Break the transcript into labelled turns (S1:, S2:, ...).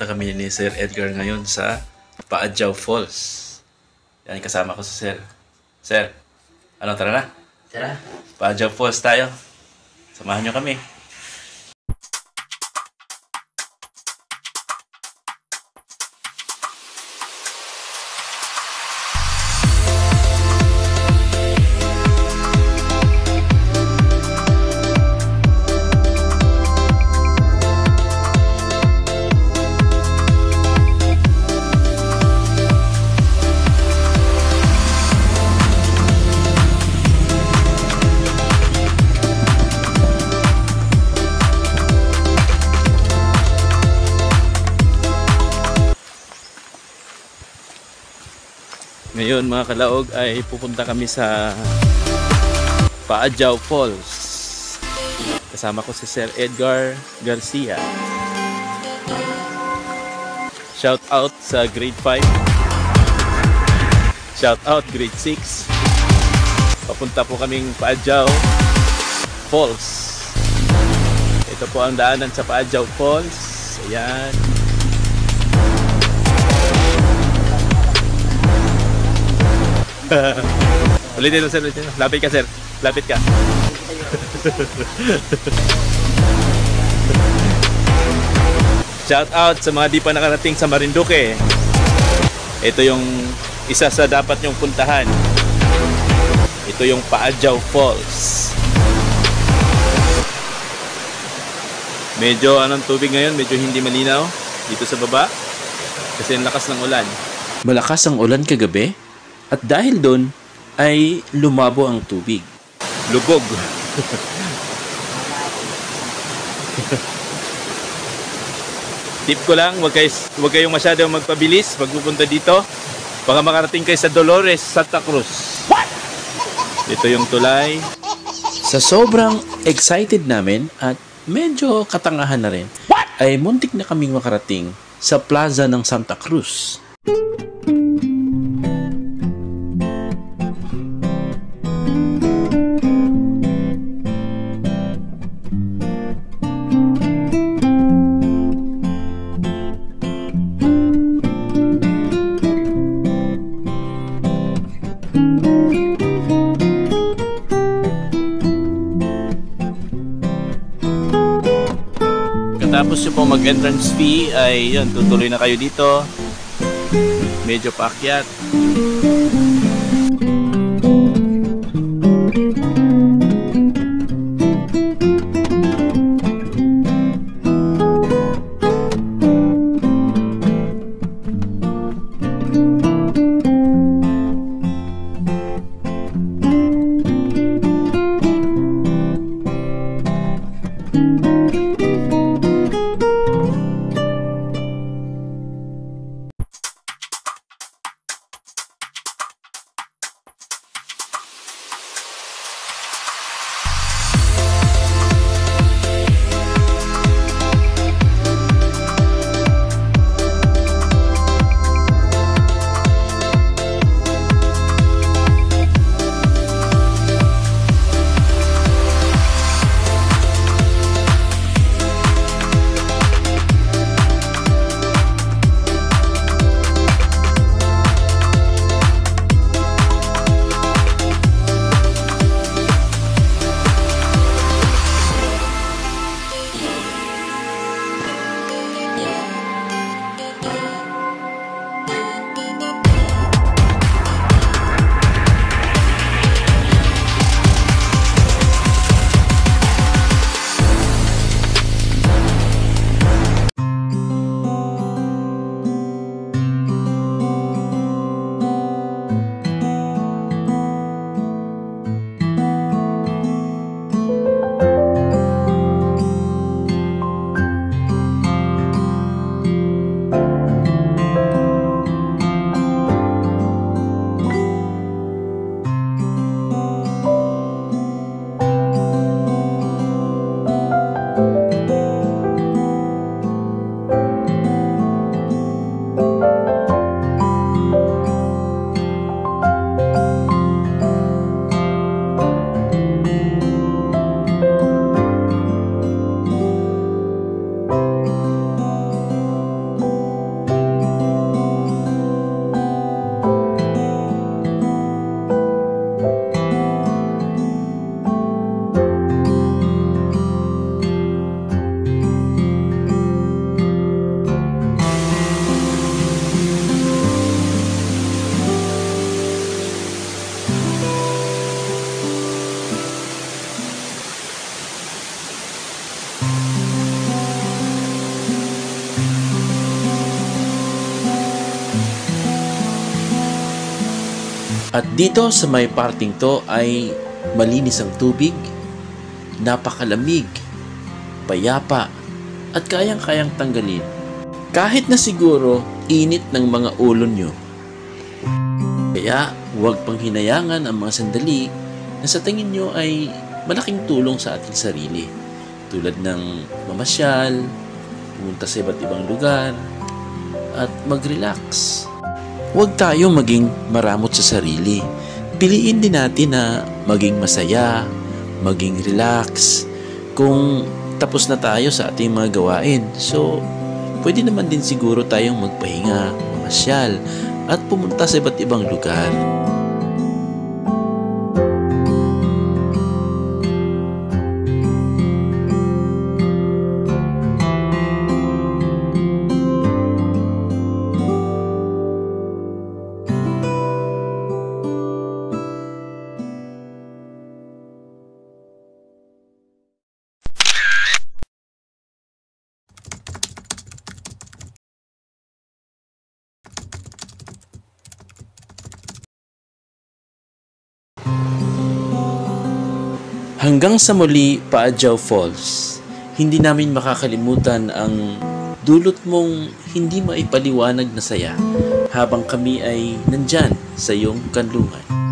S1: pupunta kami ni Sir Edgar ngayon sa Paadjaw Falls. Yan, kasama ko si Sir. Sir, ano, tara na?
S2: Tara.
S1: Paadjaw Falls tayo. Samahan nyo kami. Ngayon mga kalaog ay pupunta kami sa Paadjaw Falls. Kasama ko si Sir Edgar Garcia. Shout out sa grade 5. Shout out grade 6. Papunta po kaming Paadjaw Falls. Ito po ang daanan sa Paadjaw Falls. Ayan. Ulitin mo, sir, ulitin mo. Lapit ka, sir. Lapit ka. Shout out sa mga di pa nakarating sa Marinduque. Ito yung isa sa dapat nyong puntahan. Ito yung Paadjaw Falls. Medyo anong tubig ngayon, medyo hindi malinaw dito sa baba kasi ang lakas ng ulan. Malakas ang ulan kagabi? At dahil doon ay lumabo ang tubig. Lubog. Tip ko lang, wag kayong masyadong magpabilis pag pupunta dito. Baka makarating kayo sa Dolores, Santa Cruz. What? Ito yung tulay. Sa sobrang excited namin at medyo katangahan na rin, ay muntik na kaming makarating sa plaza ng Santa Cruz. Tapos yung pong mag-entrance fee ay yun, tutuloy na kayo dito. Medyo paakyat.
S2: At dito sa may parting to ay malinis ang tubig, napakalamig, payapa, at kayang-kayang tanggalin. Kahit na siguro init ng mga ulo nyo. Kaya huwag pang hinayangan ang mga sandali na sa tingin nyo ay malaking tulong sa ating sarili. Tulad ng mamasyal, pumunta sa iba't ibang lugar, at mag-relax. Huwag tayo maging maramot sa sarili. Piliin din natin na maging masaya, maging relax. Kung tapos na tayo sa ating mga gawain, so pwede naman din siguro tayong magpahinga, mamasyal, at pumunta sa iba't ibang lugar. Hanggang sa muli, Paadjaw Falls. Hindi namin makakalimutan ang dulot mong hindi maipaliwanag na saya habang kami ay nandyan sa iyong kanlungan.